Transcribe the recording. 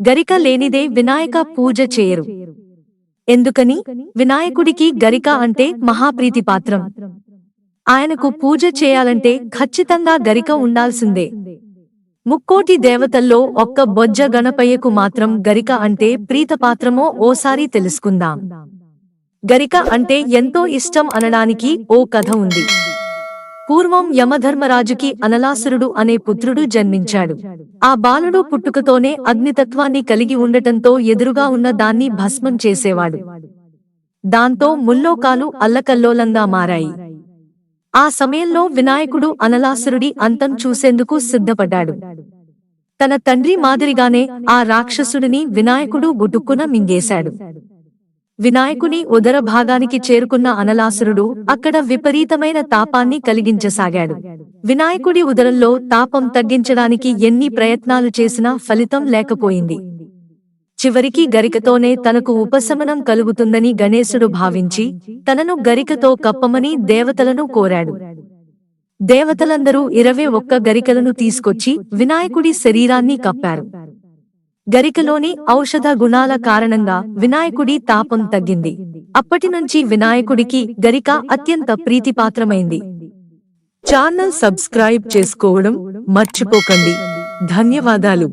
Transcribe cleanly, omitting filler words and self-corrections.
గరిక లేనిదే వినాయక పూజ చేయరు. ఎందుకని? వినాయకుడికి గరిక అంటే మహాప్రీతిపాత్రం. ఆయనకు పూజ చేయాలంటే ఖచ్చితంగా గరిక ఉండాల్సిందే. ముక్కోటి దేవతల్లో ఒక్క బొజ్జ గణపయ్యకు మాత్రం గరిక అంటే ప్రీతపాత్రమో ఓసారి తెలుసుకుందాం. గరిక అంటే ఎంతో ఇష్టం అనడానికి ఓ కథ ఉంది. పూర్వం యమధర్మరాజుకి అనలాసురుడు అనే పుత్రుడు జన్మించాడు. ఆ బాలుడు పుట్టుకతోనే అగ్నితత్వాన్ని కలిగి ఉండటంతో ఎదురుగా ఉన్న దాన్ని భస్మం చేసేవాడు. దాంతో ముల్లోకాలు అల్లకల్లోలంగా మారాయి. ఆ సమయంలో వినాయకుడు అనలాసురుడి అంతం చూసేందుకు సిద్ధపడ్డాడు. తన తండ్రి మాదిరిగానే ఆ రాక్షసుడిని వినాయకుడు గుటుక్కున మింగేశాడు. వినాయకుని ఉదర భాగానికి చేరుకున్న అనలాసురుడు అక్కడ విపరీతమైన తాపాన్ని కలిగించసాగాడు. వినాయకుడి ఉదరంలో తాపం తగ్గించడానికి ఎన్ని ప్రయత్నాలు చేసినా ఫలితం లేకపోయింది. చివరికి గరికతోనే తనకు ఉపశమనం కలుగుతుందని గణేశుడు భావించి తనను గరికతో కప్పమని దేవతలను కోరాడు. దేవతలందరూ 21 గరికలను తీసుకొచ్చి వినాయకుడి శరీరాన్ని కప్పారు. గరికలోని ఔషధ గుణాల కారణంగా వినాయకుడి తాపం తగ్గింది. అప్పటినుంచి వినాయకుడికి గరిక అత్యంత ప్రీతిపాత్రమైంది. ఛానల్ సబ్స్క్రైబ్ చేసుకోవడం మర్చిపోకండి. ధన్యవాదాలు.